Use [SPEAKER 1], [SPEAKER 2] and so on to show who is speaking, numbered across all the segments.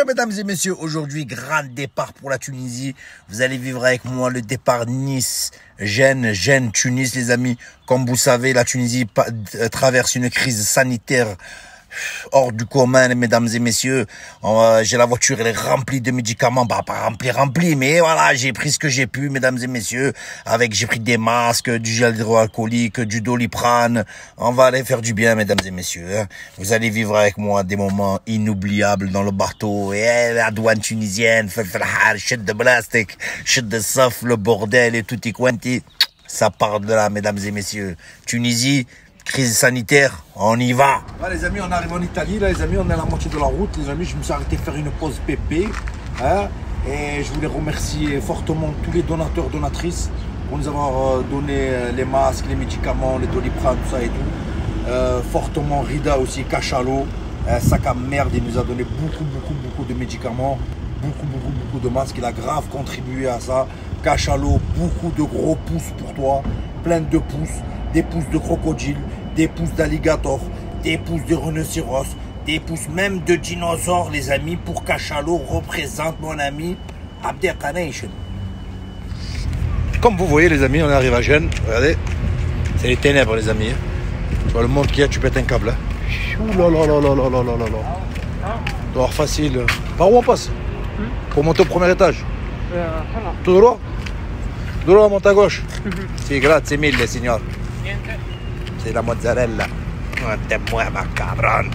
[SPEAKER 1] Mesdames et messieurs, aujourd'hui, grand départ pour la Tunisie. Vous allez vivre avec moi le départ Nice, Gênes, Tunis, les amis. Comme vous savez, la Tunisie traverse une crise sanitaire hors du commun, mesdames et messieurs. J'ai la voiture, elle est remplie de médicaments. Bah, pas remplie, mais voilà, j'ai pris ce que j'ai pu, mesdames et messieurs. J'ai pris des masques, du gel hydroalcoolique, du Doliprane. On va aller faire du bien, mesdames et messieurs. Vous allez vivre avec moi des moments inoubliables dans le bateau. Et la douane tunisienne, shit de plastique, shit de saf, le bordel et tutti quanti. Ça part de là, mesdames et messieurs. Tunisie, crise sanitaire, on y va.
[SPEAKER 2] Là, les amis, on arrive en Italie. Là, les amis, on est à la moitié de la route. Les amis, je me suis arrêté faire une pause pépé. Hein, et je voulais remercier fortement tous les donateurs, donatrices pour nous avoir donné les masques, les médicaments, les Doliprane, tout ça et tout. Fortement Rida aussi, Cachalot, sac à merde, il nous a donné beaucoup de médicaments, beaucoup de masques. Il a grave contribué à ça. Cachalot, beaucoup de gros pouces pour toi, plein de pouces. Des pouces de crocodile, des pouces d'alligator, des pouces de rhinocéros, des pouces même de dinosaures, les amis, pour Cachalot représente mon ami Abdelkanation. Comme vous voyez, les amis, on arrive à Gênes. Regardez, c'est les ténèbres, les amis. Tu vois le monde qu'il y a, tu pètes un câble. Hein. Ouh là là là là là là là là là. Doit avoir facile. Par où on passe? Pour monter au premier étage. Tout droit? Tout droit, monte à gauche. C'est grazie mille, signor. C'est la mozzarella. Moi ma cabron.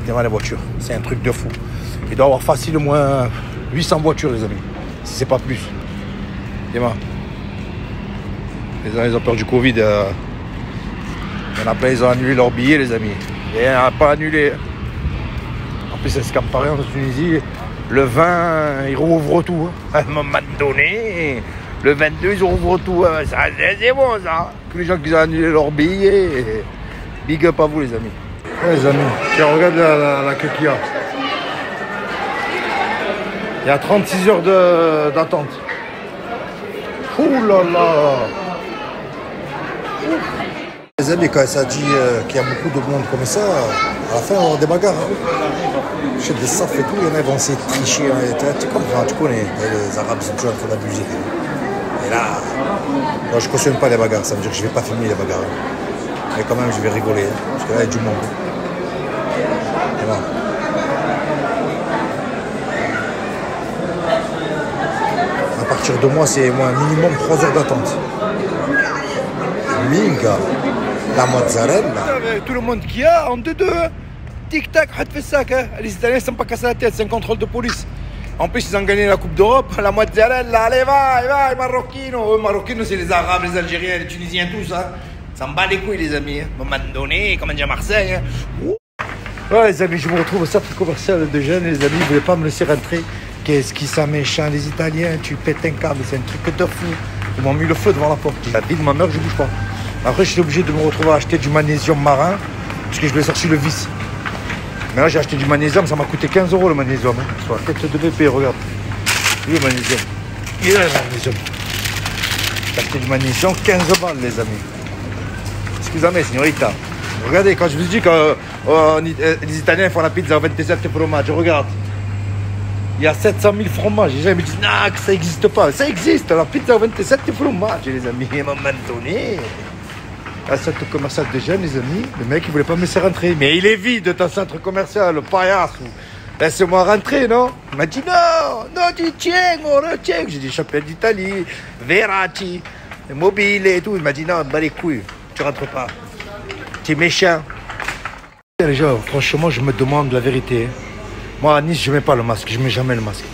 [SPEAKER 2] Dis-moi les voitures, c'est un truc de fou. Il doit avoir facile au moins 800 voitures, les amis. Si c'est pas plus. Dis-moi. Les gens, ils ont peur du Covid. Il y en a plein, ils ont annulé leurs billets, les amis. Et il n'y en a pas annulé. En plus, c'est ce qu'on paraît en Tunisie. Le 20, ils rouvrent tout. Hein. À un moment donné. Le 22, ils ouvrent tout. C'est bon, ça. Tous les gens qui ont annulé leurs billets. Big up à vous, les amis. Ouais, les amis, tiens, regarde la queue qu'il y a. Il y a 36 heures d'attente. Ouh là là. Les amis, quand ça dit qu'il y a beaucoup de monde comme ça, à la fin, on va avoir des bagarres. Hein. Chez des safs et tout, il y en a qui vont essayer de tricher. Hein. Tu comprends, tu connais. Les Arabes, c'est toujours un peu la musique. Et là, moi, je ne cautionne pas les bagarres, ça veut dire que je ne vais pas filmer les bagarres. Mais quand même, je vais rigoler, hein, parce que là, il y a du monde. Et voilà. À partir de moi, c'est moi, minimum 3 heures d'attente. Minga, la mozzarella. Tout le monde qu'il y a, en deux, tic-tac, fait ça. Les Italiens ne sont pas cassés la tête, c'est un contrôle de police. En plus, ils ont gagné la Coupe d'Europe, la mozzarella, allez, va, Maroquino. Maroquino, c'est les Arabes, les Algériens, les Tunisiens, tout ça. Ça me bat les couilles, les amis. À un moment donné, comme on dit à Marseille. Hein. Ouais, les amis, je me retrouve au centre commercial de Gênes, les amis, ils ne voulaient pas me laisser rentrer. Qu'est-ce qu'ils sont méchants, les Italiens, tu pètes un câble, c'est un truc de fou. Ils m'ont mis le feu devant la porte. La vie de ma mère, je ne bouge pas. Après, je suis obligé de me retrouver à acheter du magnésium marin, parce que je lui ai sorti le vis. Mais là, j'ai acheté du magnésium, ça m'a coûté 15 € le magnésium. Hein. Sur la tête de bébé, regarde. Il est le magnésium. Il est là, le magnésium. J'ai acheté du magnésium, 15 balles, les amis. Excusez-moi, signorita. Regardez, quand je vous dis que les Italiens font la pizza à 27 fromages, regarde. Il y a 700 000 fromages. Les gens me disent, non, que ça n'existe pas. Ça existe, la pizza à 27 fromages, les amis. À un moment donné. À centre commercial de Gênes, les amis, le mec il voulait pas me laisser rentrer. Mais il est vide ton centre commercial, le paillasse. Laisse-moi rentrer, non? Il m'a dit non, tu tiens, tiens. J'ai dit champion d'Italie, Verratti, mobile et tout. Il m'a dit non, bats les couilles, tu rentres pas. Tu es méchant. Les gens, franchement, je me demande la vérité. Moi à Nice, je mets pas le masque, je mets jamais le masque.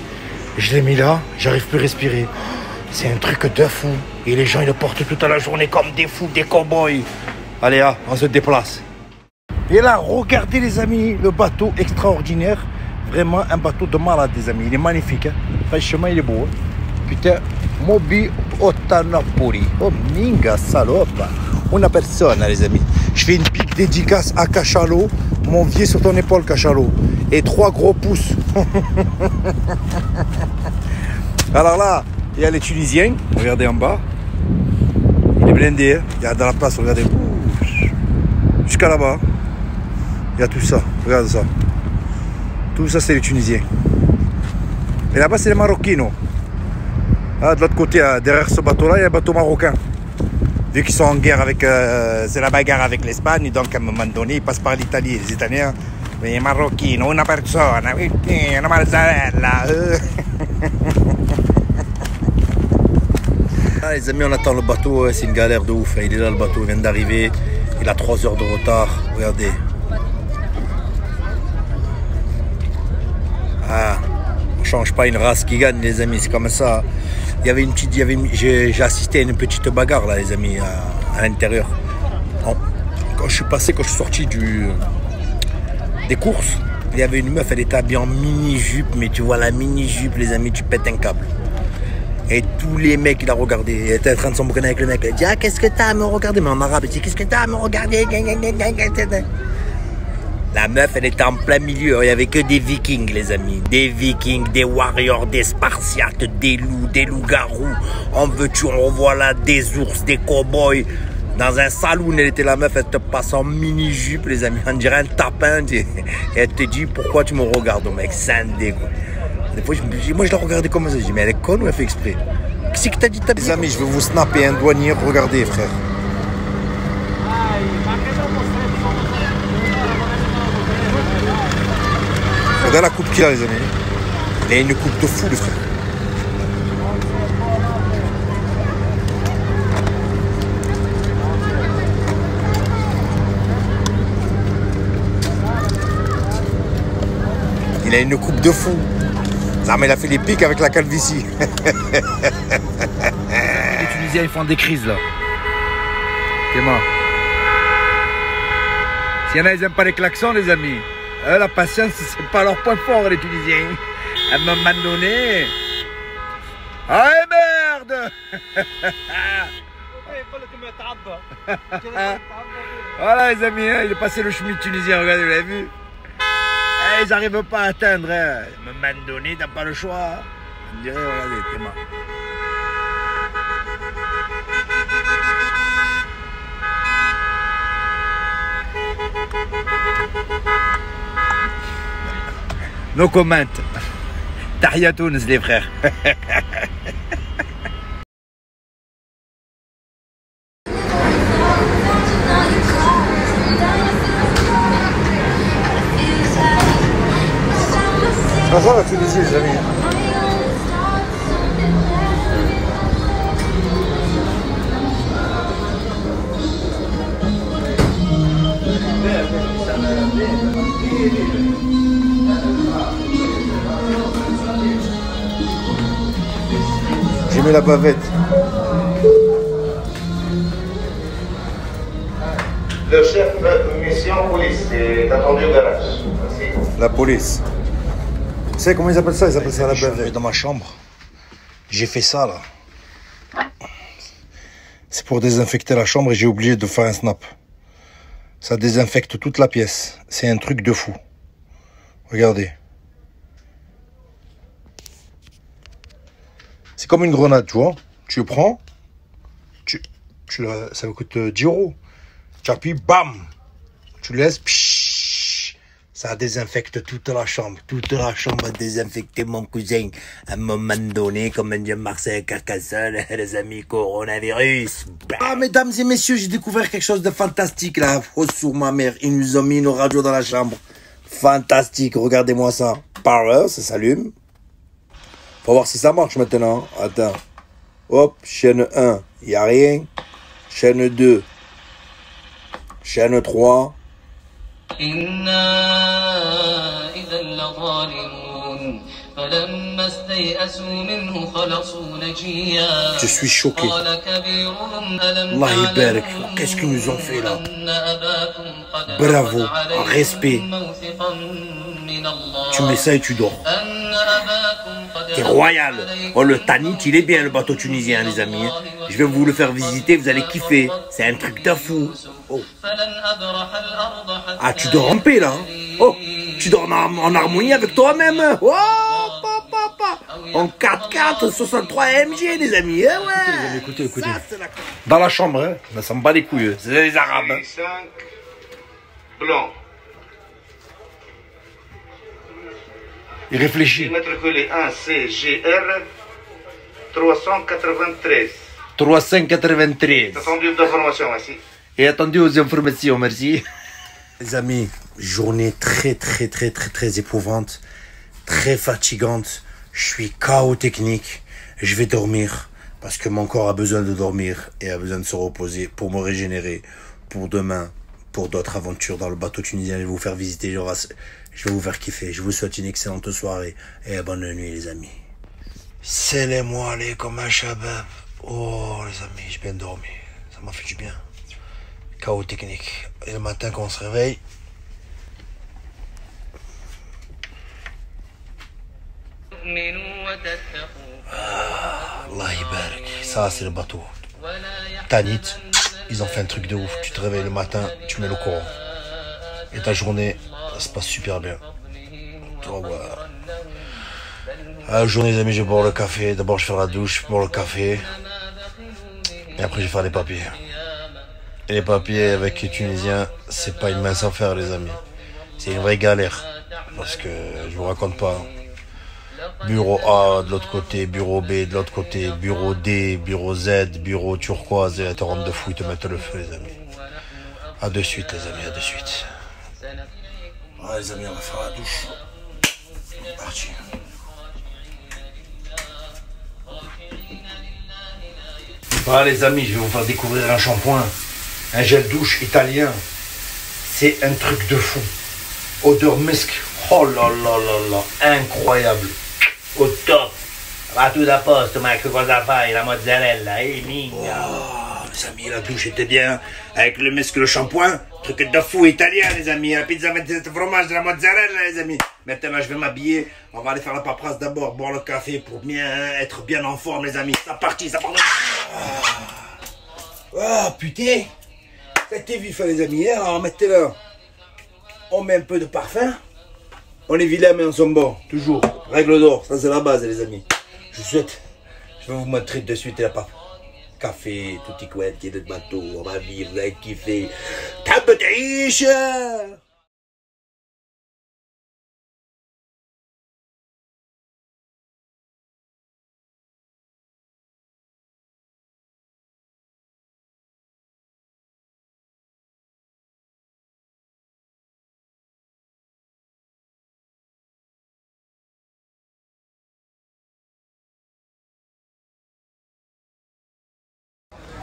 [SPEAKER 2] Je l'ai mis là, j'arrive plus à respirer. C'est un truc de fou. Et les gens, ils le portent toute la journée comme des fous, des cow-boys. Allez, là, on se déplace. Et là, regardez les amis, le bateau extraordinaire. Vraiment un bateau de malade, les amis. Il est magnifique. Hein. Franchement, il est beau. Hein. Putain, Moby Otanapoli. Oh, minga salope. Una personne, les amis. Je fais une pique dédicace à Cachalot. Mon vieux sur ton épaule, Cachalot. Et 3 gros pouces. Alors là, il y a les Tunisiens. Regardez en bas. Il est blindé. Hein. Il y a dans la place, regardez. Jusqu'à là-bas. Il y a tout ça. Regardez ça. Tout ça, c'est les Tunisiens. Et là-bas, c'est les Marocains. Ah, de l'autre côté, derrière ce bateau-là, il y a un bateau marocain. Vu qu'ils sont en guerre avec... c'est la bagarre avec l'Espagne, donc à un moment donné, ils passent par l'Italie. Les Italiens, les Marocains, una persona, una mozzarella. Ah, les amis, on attend le bateau, c'est une galère de ouf. Il est là, le bateau, il vient d'arriver. Il a 3 heures de retard. Regardez. Ah, on change pas une race qui gagne, les amis, c'est comme ça. Il y avait une petite, j'ai assisté à une petite bagarre là, les amis, à l'intérieur. Quand je suis passé, quand je suis sorti des courses, il y avait une meuf, elle était habillée en mini-jupe, mais tu vois la mini-jupe, les amis, tu pètes un câble. Et tous les mecs, il a regardé, il était en train de s'embrouiller avec le mec. Il a dit, ah, qu'est-ce que t'as à me regarder? Mais en arabe, il dit, qu'est-ce que t'as à me regarder? La meuf, elle était en plein milieu. Il n'y avait que des vikings, les amis. Des vikings, des warriors, des spartiates, des loups, des loups-garous. En veux-tu, en voilà, des ours, des cow-boys. Dans un saloon, elle était la meuf, elle te passe en mini-jupe, les amis. On dirait un tapin. Et elle te dit, pourquoi tu me regardes, mec? Scindé, quoi. Des fois, moi, je la regardais comme ça. Je dis, mais elle est conne ou elle fait exprès? Qu'est-ce que t'as dit, les amis, je vais vous snapper un douanier. Regardez, frère. Regardez la coupe qu'il a, les amis. Il a une coupe de fou, le frère. Il a une coupe de fou. Non, mais il a fait les pics avec la calvitie. Les Tunisiens, ils font des crises, là. C'est mort. S'il y en a, ils n'aiment pas les klaxons, les amis. La patience, c'est pas leur point fort, les Tunisiens. À un moment donné... Ah, merde. Voilà, les amis, hein, il est passé le chemin tunisien, regardez, vous l'avez vu? Ils n'arrivent pas à atteindre. Hein. À un moment donné, t'as pas le choix. On dirait, regardez, t'es mort. No comment. Tahiyatoun, les frères. C'est ça la Tunisie, les amis. J'ai mis la bavette.
[SPEAKER 3] Le chef mission police est attendu au garage. Merci.
[SPEAKER 2] La police. Vous savez comment ils appellent ça? Ils appellent ça la bavette. Dans ma chambre, j'ai fait ça là. C'est pour désinfecter la chambre et j'ai oublié de faire un snap. Ça désinfecte toute la pièce. C'est un truc de fou. Regardez. C'est comme une grenade, tu vois. Tu le prends. Ça coûte 10 €. Tu appuies, bam. Tu laisses. Psh, ça désinfecte toute la chambre. Toute la chambre a désinfecté, mon cousin. À un moment donné, comme un dieu Marseille Carcassonne, les amis, coronavirus. Ah, mesdames et messieurs, j'ai découvert quelque chose de fantastique là. Oh, sur ma mère, ils nous ont mis nos radios dans la chambre. Fantastique, regardez-moi ça. Power, ça s'allume. Faut voir si ça marche maintenant. Attends. Hop, chaîne 1, il n'y a rien. Chaîne 2. Chaîne 3.
[SPEAKER 1] Je suis choqué. Allah Ibarak. Qu'est-ce qu'ils nous ont fait là? Bravo, respect. Tu mets ça et tu dors. C'est royal. Oh, le Tanit, il est bien, le bateau tunisien, les amis. Je vais vous le faire visiter, vous allez kiffer. C'est un truc de fou. Oh. Ah, tu dors en paix, là. Oh, tu dors en harmonie avec toi-même. Oh, papa. En 4x4, 63 MG, les amis. Eh ouais.
[SPEAKER 2] Écoutez. Dans la chambre, hein. Ben, ça me bat les couilles. C'est les Arabes.
[SPEAKER 3] 5 blancs.
[SPEAKER 2] Il réfléchit.
[SPEAKER 3] Immatriculé 1 CGR 393.
[SPEAKER 2] 393.
[SPEAKER 3] Attendu d'information ici.
[SPEAKER 2] Et attendu aux informations, merci.
[SPEAKER 1] Les amis, journée très éprouvante, très fatigante. Je suis KO technique. Je vais dormir parce que mon corps a besoin de dormir et a besoin de se reposer pour me régénérer pour demain, pour d'autres aventures dans le bateau tunisien. Je vais vous faire visiter, je vais vous faire kiffer. Je vous souhaite une excellente soirée et bonne nuit, les amis. Salam alaikum shabab. Oh, les amis, j'ai bien dormi. Ça m'a fait du bien. KO technique. Et le matin, quand on se réveille, Allah Ibarak. Ça, c'est le bateau. Tanit, ils ont fait un truc de ouf. Tu te réveilles le matin, tu mets le Coran. Et ta journée, ça se passe super bien. La journée, les amis, je vais boire le café. D'abord, je fais la douche, je bois le café. Et après, je vais faire les papiers. Et les papiers avec les Tunisiens, c'est pas une mince affaire, les amis. C'est une vraie galère. Parce que je vous raconte pas. Bureau A de l'autre côté, bureau B de l'autre côté, bureau D, bureau Z, bureau turquoise, et te rendent de fou, ils te mettent le feu, les amis. À de suite, les amis, à de suite. Ouais, les amis, on va faire la douche. C'est parti.
[SPEAKER 2] Voilà, les amis, je vais vous faire découvrir un shampoing. Un gel douche italien. C'est un truc de fou. Odeur musc. Oh là là là là. Incroyable. Au top. Va tout à poste, ma que cosa fai, la mozzarella, minga.
[SPEAKER 1] Oh, les amis, la douche était bien. Avec le muscle, le shampoing. Truc de fou italien, les amis. La pizza avec du fromage, de la mozzarella, les amis. Maintenant, je vais m'habiller. On va aller faire la paperasse d'abord, boire le café pour être bien en forme, les amis. C'est parti, ça part. Oh, putain. C'était vif, les amis. Alors, mettez-le. On met un peu de parfum. On est vilain, mais on s'en bon. Toujours. Règle d'or. Ça, c'est la base, les amis. Je vais vous montrer de suite la pape. Café, tutti quanti del bateau. On va vivre, vous allez kiffer. Table de riche.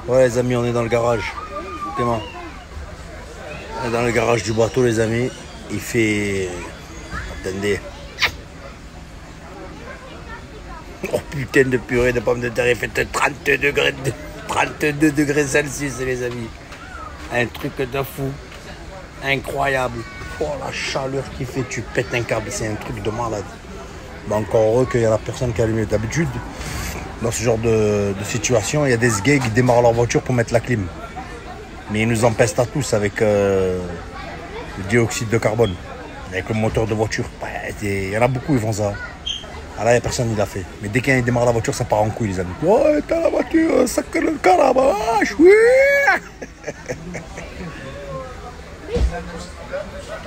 [SPEAKER 1] Ouais, les amis, on est dans le garage. Comment? On est dans le garage du bateau, les amis. Il fait... Attendez. Oh putain de purée de pommes de terre, il fait 32 degrés, 32 degrés Celsius, les amis. Un truc de fou. Incroyable. Oh, la chaleur qu'il fait, tu pètes un câble. C'est un truc de malade. Mais encore heureux qu'il y a la personne qui a allumé. D'habitude, dans ce genre de situation, il y a des gays qui démarrent leur voiture pour mettre la clim. Mais ils nous empestent à tous avec le dioxyde de carbone, avec le moteur de voiture. Il y en a beaucoup, ils font ça. Ah là, il n'y a personne qui l'a fait. Mais dès qu'il démarre la voiture, ça part en couille, les amis. Ouais, t'as la voiture, ça que le carabache, oui.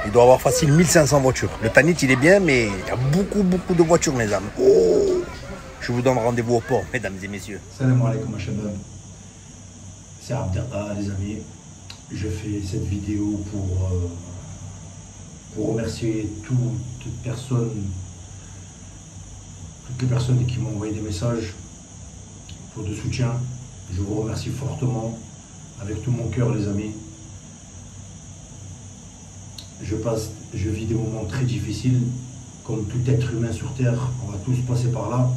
[SPEAKER 1] Il doit avoir facile 1500 voitures. Le Tanit, il est bien, mais il y a beaucoup de voitures, mes amis. Oh, je vous donne rendez-vous au port, mesdames et messieurs.
[SPEAKER 4] Salam alaikum shabab. C'est Abdellah, les amis. Je fais cette vidéo pour remercier toutes les personnes qui m'ont envoyé des messages pour de soutien. Je vous remercie fortement, avec tout mon cœur, les amis. Je vis des moments très difficiles comme tout être humain sur terre, on va tous passer par là.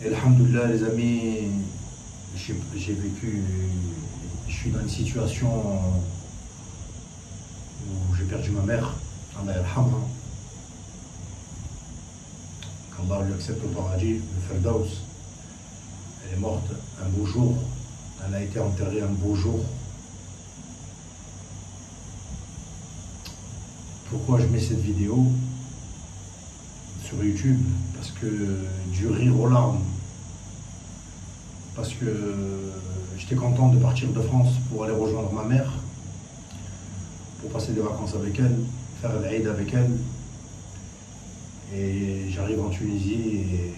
[SPEAKER 4] Et alhamdoulilah les amis, j'ai vécu, je suis dans une situation où j'ai perdu ma mère, Allah yarhamha. Qu'Allah lui accepte le paradis, le Firdaus. Elle est morte un beau jour, elle a été enterrée un beau jour. Pourquoi je mets cette vidéo sur YouTube? Parce que du rire aux larmes. Parce que j'étais content de partir de France pour aller rejoindre ma mère, pour passer des vacances avec elle, faire l'Aïd avec elle. Et j'arrive en Tunisie et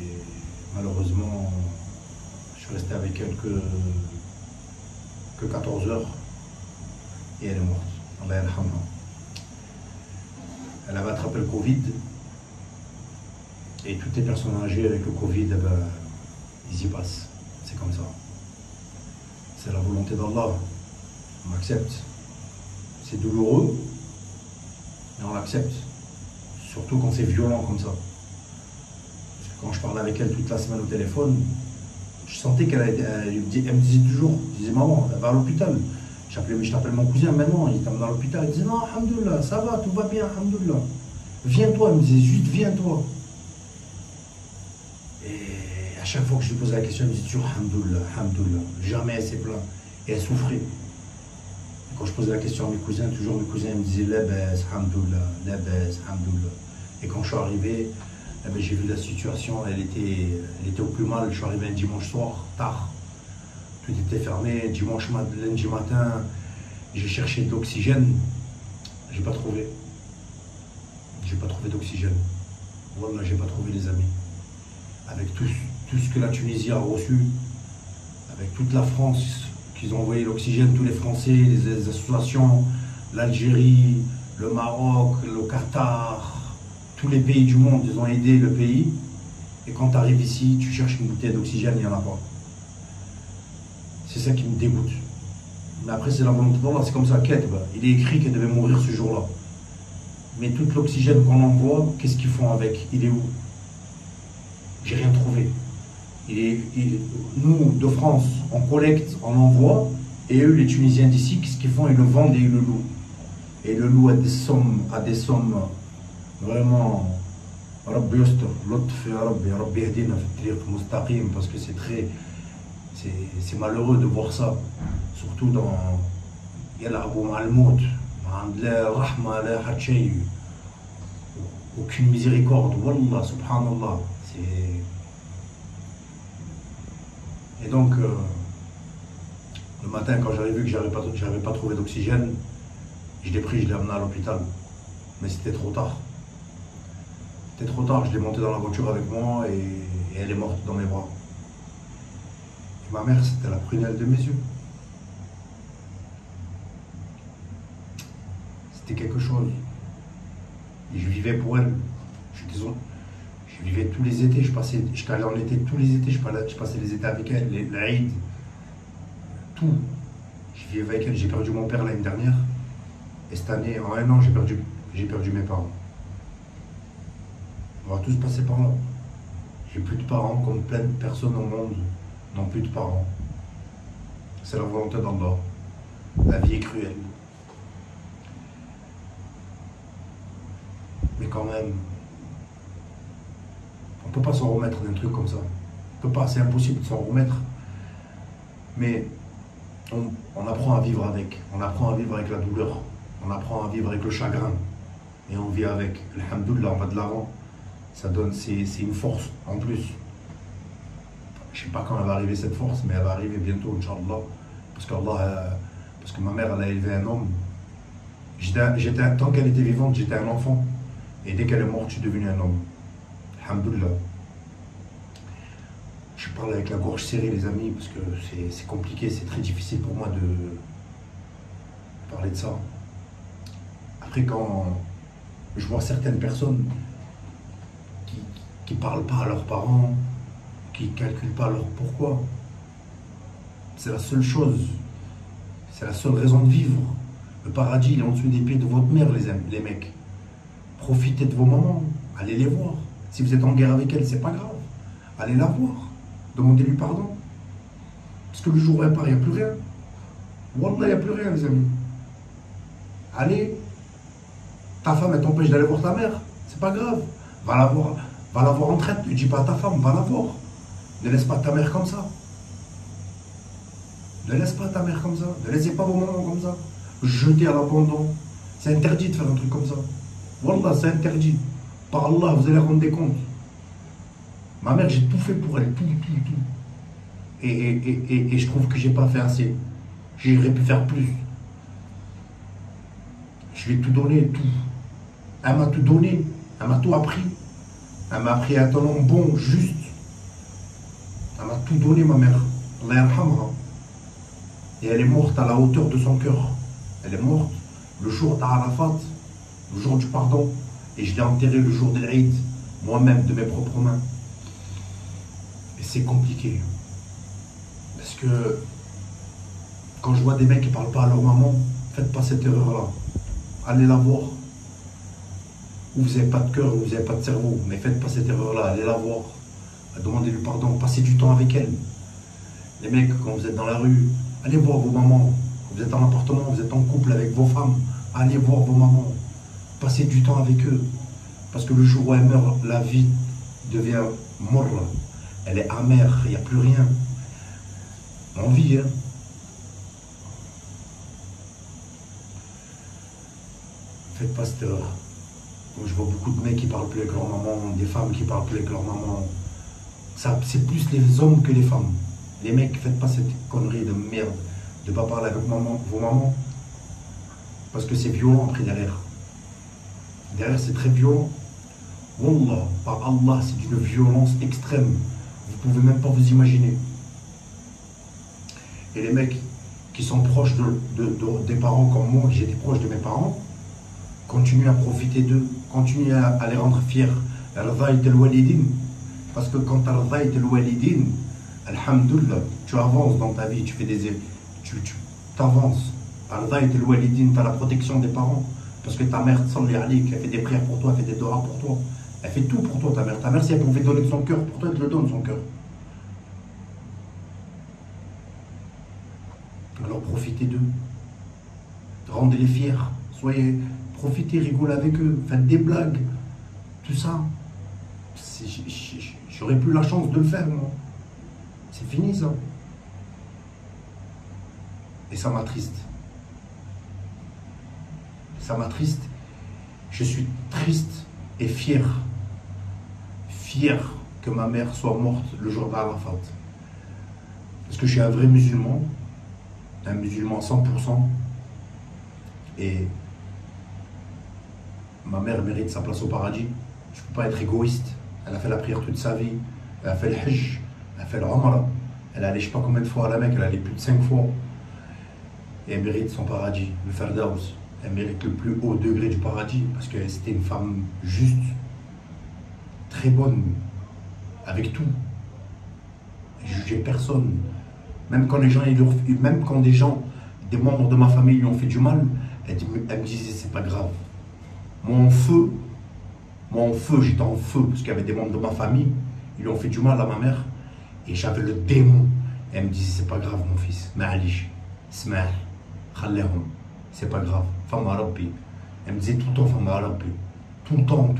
[SPEAKER 4] malheureusement, je suis resté avec elle que 14 heures et elle est morte. Allah yarhamha. Elle avait attrapé le Covid et toutes les personnes âgées avec le Covid, eh ben, ils y passent. C'est comme ça. C'est la volonté d'Allah. On accepte. C'est douloureux, mais on l'accepte. Surtout quand c'est violent comme ça. Parce que quand je parlais avec elle toute la semaine au téléphone, je sentais qu'elle me disait toujours, je disais maman, elle va à l'hôpital. Je t'appelle mon cousin maintenant, il t'amène à l'hôpital, il disait non, alhamdoulilah, ça va, tout va bien, alhamdoulilah. Viens-toi, il me disait juste viens-toi. Et à chaque fois que je lui posais la question, elle me disait toujours alhamdoulilah, alhamdoulilah. Jamais elle s'est plainte. Et elle souffrait. Et quand je posais la question à mes cousins, toujours mes cousins me disaient labès, alhamdoulilah, labès, alhamdoulilah. Et quand je suis arrivé, eh ben, j'ai vu la situation, elle était au plus mal. Je suis arrivé un dimanche soir, tard. Tout était fermé. Lundi matin, j'ai cherché de l'oxygène. J'ai pas trouvé. J'ai pas trouvé d'oxygène. Voilà, j'ai pas trouvé les amis. Avec tout ce que la Tunisie a reçu, avec toute la France qu'ils ont envoyé l'oxygène, tous les Français, les associations, l'Algérie, le Maroc, le Qatar, tous les pays du monde, ils ont aidé le pays. Et quand tu arrives ici, tu cherches une bouteille d'oxygène, il n'y en a pas. C'est ça qui me dégoûte. Mais après, c'est la volonté d'Allah, c'est comme ça, il est écrit qu'elle devait mourir ce jour-là. Mais tout l'oxygène qu'on envoie, qu'est-ce qu'ils font avec? Il est où? J'ai rien trouvé. Nous, de France, on collecte, on envoie, et eux, les Tunisiens d'ici, qu'est-ce qu'ils font? Ils le vendent et ils le louent. Et le louent à des sommes vraiment. Rabbi yastur, lutf ya Rabbi, Rabbi yahdina fi tariq mustaqim, parce que c'est malheureux de voir ça. Surtout dans Yal'abou ma'al mout, la rahma, la hatchay, aucune miséricorde, wallah, subhanallah. Et donc, le matin, quand j'avais vu que j'avais pas trouvé d'oxygène, je l'ai pris, je l'ai amené à l'hôpital. Mais c'était trop tard. C'était trop tard, je l'ai monté dans la voiture avec moi et elle est morte dans mes bras. Et ma mère, c'était la prunelle de mes yeux. C'était quelque chose. Et je vivais pour elle. Je vivais tous les étés, je allais en été tous les étés, je passais les étés avec elle, l'Aïd, tout. Je vivais avec elle, j'ai perdu mon père l'année dernière. Et cette année, en un an, j'ai perdu mes parents. On va tous passer par là. J'ai plus de parents, comme plein de personnes au monde n'ont plus de parents. C'est la volonté d'Allah. La vie est cruelle. Mais quand même, on ne peut pas s'en remettre d'un truc comme ça. On peut pas, c'est impossible de s'en remettre. Mais on apprend à vivre avec. On apprend à vivre avec la douleur. On apprend à vivre avec le chagrin. Et on vit avec. Alhamdoulilah, on va de l'avant. Ça donne, c'est une force en plus. Je ne sais pas quand elle va arriver cette force, mais elle va arriver bientôt, Inch'Allah. Parce que ma mère, elle a élevé un homme. Tant qu'elle était vivante, j'étais un enfant. Et dès qu'elle est morte, je suis devenu un homme. Alhamdoulilah. Je parle avec la gorge serrée, les amis, parce que c'est compliqué, c'est très difficile pour moi de parler de ça. Après, quand je vois certaines personnes qui ne parlent pas à leurs parents, qui ne calculent pas leur pourquoi, c'est la seule chose, c'est la seule raison de vivre. Le paradis, il est en dessous des pieds de votre mère, les mecs. Profitez de vos moments, Allez les voir. Si vous êtes en guerre avec elle, c'est pas grave. Allez la voir. Demandez-lui pardon. Parce que le jour où elle part, il n'y a plus rien. Wallah, il n'y a plus rien, les amis. Allez. Ta femme, elle t'empêche d'aller voir ta mère. C'est pas grave. Va la voir en traite. Ne dis pas à ta femme, va la voir. Ne laisse pas ta mère comme ça. Ne laisse pas ta mère comme ça. Ne laissez pas vos mamans comme ça. Jetez à l'abandon. C'est interdit de faire un truc comme ça. Wallah, c'est interdit. Par Allah, vous allez rendre des comptes. Ma mère, j'ai tout fait pour elle. Tout. Et je trouve que j'ai pas fait assez. J'aurais pu faire plus. Je lui ai tout donné, tout. Elle m'a tout donné. Elle m'a tout appris. Elle m'a appris à être un homme bon, juste. Elle m'a tout donné, ma mère. Allah yarhamha. Et elle est morte à la hauteur de son cœur. Elle est morte le jour d'Arafat, le jour du pardon. Et je l'ai enterrée le jour de l'Aïd, moi-même, de mes propres mains. Et c'est compliqué. Parce que quand je vois des mecs qui ne parlent pas à leur maman, faites pas cette erreur-là. Allez la voir. Ou vous n'avez pas de cœur, ou vous n'avez pas de cerveau. Mais faites pas cette erreur-là. Allez la voir. Demandez-lui pardon. Passez du temps avec elle. Les mecs, quand vous êtes dans la rue, allez voir vos mamans. Vous êtes en appartement, vous êtes en couple avec vos femmes. Allez voir vos mamans. Passez du temps avec eux. Parce que le jour où elle meurt, la vie devient morte. Elle est amère, il n'y a plus rien. On vit, hein. Faites pas cette erreur. Je vois beaucoup de mecs qui parlent plus avec leur maman, des femmes qui parlent plus avec leur maman. C'est plus les hommes que les femmes. Les mecs, faites pas cette connerie de merde de ne pas parler avec vos mamans. Parce que c'est violent après derrière. Derrière, c'est très violent. Wallah, par Allah, c'est d'une violence extrême. Vous ne pouvez même pas vous imaginer. Et les mecs qui sont proches des parents comme moi, j'étais proche de mes parents, continuez à profiter d'eux, continuez à les rendre fiers. Parce que quand tu as alhamdoulilah, tu avances dans ta vie, tu fais tu avances. Tu as la protection des parents. Parce que ta mère, elle fait des prières pour toi, elle fait des doigts pour toi. Elle fait tout pour toi, ta mère. Ta mère, si elle pouvait donner de son cœur pour toi, elle te le donne, son cœur. Alors profitez d'eux. Rendez-les fiers. Profitez, rigolez avec eux. Faites des blagues. Tout ça. J'aurais plus la chance de le faire, moi. C'est fini, ça. Et ça m'attriste. Ça m'attriste. Je suis triste et fier. Fier que ma mère soit morte le jour d'Arafat. Parce que je suis un vrai musulman. Un musulman 100%. Et ma mère mérite sa place au paradis. Je ne peux pas être égoïste. Elle a fait la prière toute sa vie. Elle a fait le Hajj. Elle a fait le Umrah. Elle est allée je ne sais pas combien de fois à la Mecque. Elle est allée plus de 5 fois. Et elle mérite son paradis, le Firdaus. Elle mérite le plus haut degré du paradis. Parce que c'était une femme juste. Très bonne. Avec tout. Elle jugeait personne. Même quand des membres de ma famille lui ont fait du mal, elle me disait c'est pas grave. Moi en feu, j'étais en feu parce qu'il y avait des membres de ma famille, ils lui ont fait du mal à ma mère et j'avais le démon. Et elle me disait c'est pas grave mon fils, ma'alish, smah, khalehum, c'est pas grave, fama rabbi. Elle me disait tout le temps fama rabbi, tout le temps.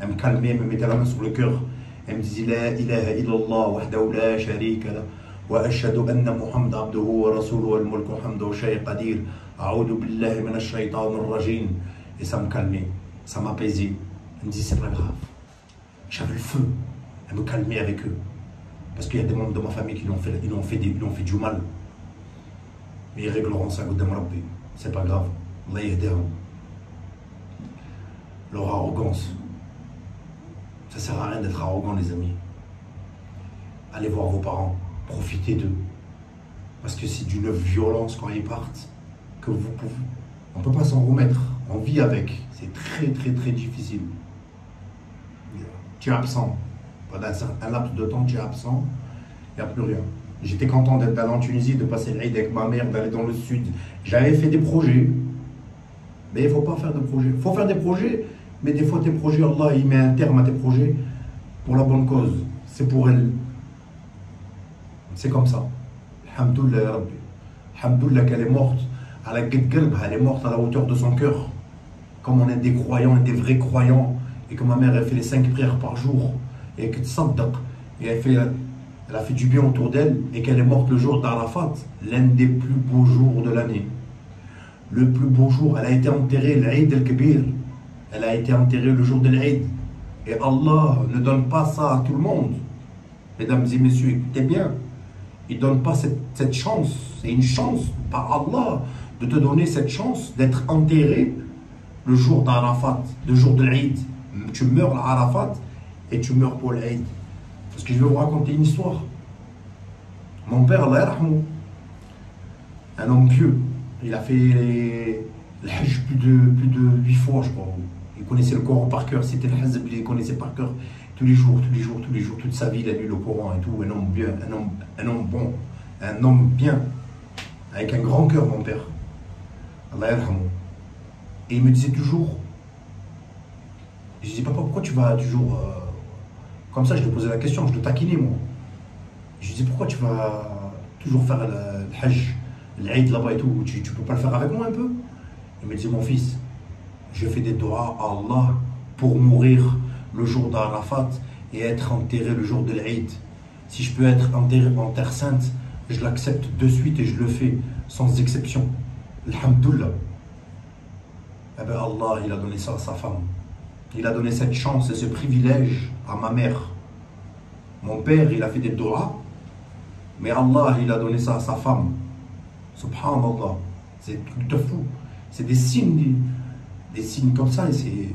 [SPEAKER 4] Elle me calmait, elle me mettait la main sur le cœur. Elle me disait la ilaha illallah wahdahu la sharika la wa ashhadu anna Muhammad abduhu wa rasuluhu wal mulku hamdu wa shay qadir a'udhu billahi minash shaitanir rajim. Et ça me calmait, ça m'apaisait. Elle me disait c'est pas grave. J'avais le feu. Elle me calmait avec eux. Parce qu'il y a des membres de ma famille qui lui ont fait du mal. Mais ils régleront ça Goddam Rabbi. C'est pas grave. Allah yahdihum. Leur arrogance. Ça sert à rien d'être arrogant, les amis. Allez voir vos parents. Profitez d'eux. Parce que c'est d'une violence quand ils partent que vous pouvez. On ne peut pas s'en remettre. On vit avec. C'est très difficile. Tu es absent. Pendant un laps de temps, tu es absent. Il n'y a plus rien. J'étais content d'être allé en Tunisie, de passer l'Aïd avec ma mère, d'aller dans le sud. J'avais fait des projets. Mais il ne faut pas faire de projets. Il faut faire des projets Mais des fois, tes projets, Allah, il met un terme à tes projets pour la bonne cause. C'est pour elle. C'est comme ça. Alhamdoulilah, ya Rabbi. Alhamdoulilah qu'elle est morte à la guet-guelb, elle est morte à la hauteur de son cœur. Comme on est des croyants et des vrais croyants, et que ma mère, elle fait les 5 prières par jour, et que تصدق, et elle a fait du bien autour d'elle, et qu'elle est morte le jour d'Arafat, l'un des plus beaux jours de l'année. Le plus beau jour, elle a été enterrée, l'Aïd al-Kabir. Elle a été enterrée le jour de l'Aïd. Et Allah ne donne pas ça à tout le monde. Mesdames et messieurs, écoutez bien. Il ne donne pas cette chance. C'est une chance par Allah de te donner cette chance d'être enterré le jour d'Arafat, le jour de l'Aïd. Tu meurs à Arafat et tu meurs pour l'Aïd. Parce que je vais vous raconter une histoire. Mon père, Allah yarhamou, un homme pieux, il a fait le Hajj plus de 8 fois, je crois. Il connaissait le Coran par cœur. C'était le Hajj, il connaissait par cœur tous les jours, toute sa vie, il a lu le Coran et tout. Un homme bien, un homme bon, un homme bien, avec un grand cœur, mon père. Allah yarhamou. Et il me disait toujours, je disais, papa, pourquoi tu vas toujours comme ça? Je lui posais la question, je le taquinais, moi. Je lui disais, pourquoi tu vas toujours faire le Hajj, l'Aïd là-bas et tout, tu peux pas le faire avec moi un peu? Il me disait, mon fils, je fais des doigts à Allah pour mourir le jour d'Arafat et être enterré le jour de l'Aïd. Si je peux être enterré en terre sainte, je l'accepte de suite et je le fais sans exception. Alhamdoulilah. Eh bien Allah, il a donné ça à sa femme. Il a donné cette chance et ce privilège à ma mère. Mon père, il a fait des doigts, mais Allah, il a donné ça à sa femme. Subhanallah. C'est un truc de fou. C'est des signes comme ça. Et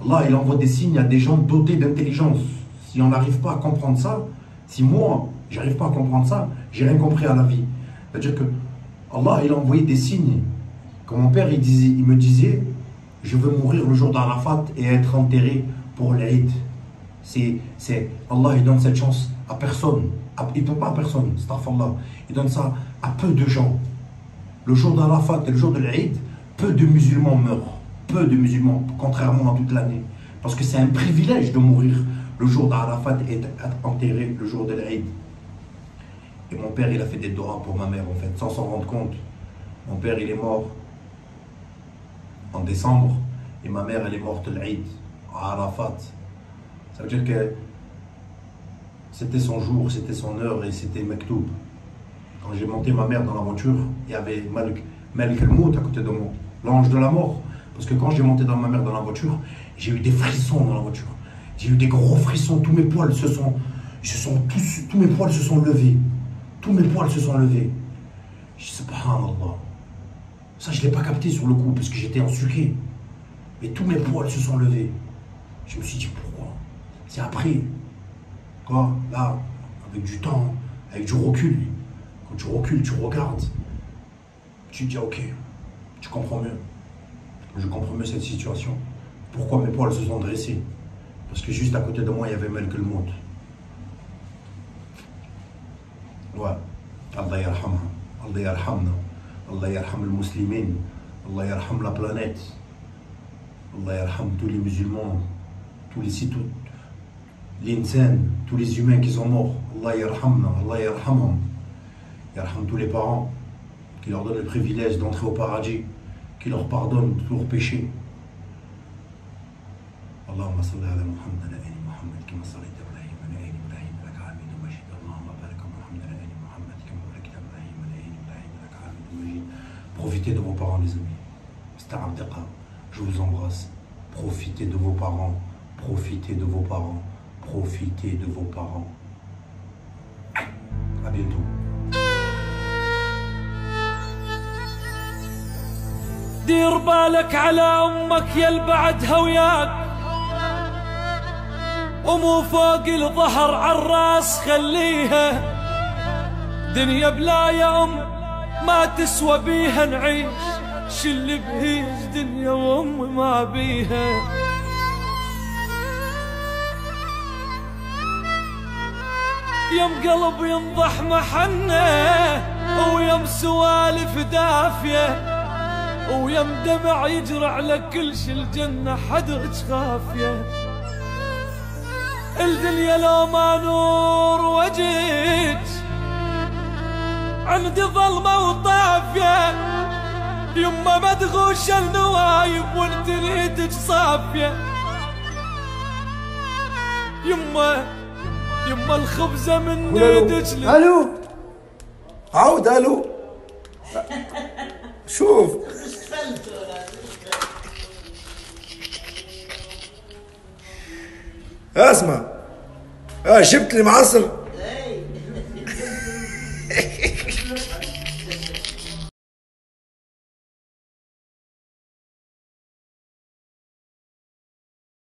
[SPEAKER 4] Allah, il envoie des signes à des gens dotés d'intelligence. Si on n'arrive pas à comprendre ça, si moi, j'arrive pas à comprendre ça, j'ai rien compris à la vie. C'est-à-dire que Allah, il a envoyé des signes. Comme mon père, il me disait, je veux mourir le jour d'Arafat et être enterré pour l'Aïd. Allah, il donne cette chance à personne. Il ne donne pas à personne, astaghfirullah. Il donne ça à peu de gens. Le jour d'Arafat et le jour de l'Aïd, peu de musulmans meurent. Peu de musulmans, contrairement à toute l'année. Parce que c'est un privilège de mourir le jour d'Arafat et être enterré le jour de l'Aïd. Et mon père, il a fait des doigts pour ma mère, en fait, sans s'en rendre compte. Mon père, il est mort en décembre, et ma mère, elle est morte l'Aïd, à Arafat. Ça veut dire que c'était son jour, c'était son heure, et c'était Mektoub. Quand j'ai monté ma mère dans la voiture, il y avait Malik al-Mout à côté de moi, l'ange de la mort. Parce que quand j'ai monté dans ma mère dans la voiture, j'ai eu des frissons dans la voiture. J'ai eu des gros frissons, tous mes poils tous mes poils se sont levés. Tous mes poils se sont levés. Je dis, subhanallah. Ça, je ne l'ai pas capté sur le coup, parce que j'étais ensucré. Mais tous mes poils se sont levés. Je me suis dit, pourquoi? C'est après. Quoi? Là, avec du temps, avec du recul. Quand tu recules, tu regardes. Tu te dis, ok, tu comprends mieux. Je comprends mieux cette situation. Pourquoi mes poils se sont dressés? Parce que juste à côté de moi, il y avait Malik al-Mout. Ouais. Allah yarhamha. Allah yarhamna. Allah yarham le musulman. Allah yarham la planète. Allah yarham tous les musulmans. Tous les sites, l'insan, tous les humains qui sont morts. Allah yarhamna. Allah yarhamhum. Yarham tous les parents. Qui leur donne le privilège d'entrer au paradis. Qui leur pardonne tous leurs péchés. Allahumma salli ala Muhammad ala ali Muhammad kama sallaita Ibrahim ala ali Ibrahim laka hamidun majid. Allahumma barik ala Muhammad ala ali Muhammad kama barakta Ibrahim ala ali Ibrahim laka hamidun majid. Profitez de vos parents, les amis. Sta'abdaqa, je vous embrasse. Profitez de vos parents. Profitez de vos parents. Profitez de vos parents. À bientôt.
[SPEAKER 5] دير بالك على أمك يل بعدها وياك ومو فوق الظهر عالراس خليها دنيا بلا يا أم ما تسوى بيها نعيش شل بهيج دنيا وأم ما بيها يم قلب ينضح محنه ويم سوالف دافيه ويم دمع يجرى على كل شي الجنة حدرج خافية. الدنيا لو ما نور وجهك عندي ظلمة وطافية. يما مدغوش النوايب وانت ريدك صافية. يما الخبزة من ايدك.
[SPEAKER 2] الو عود الو. شوف اسمع، جبت لي معصر.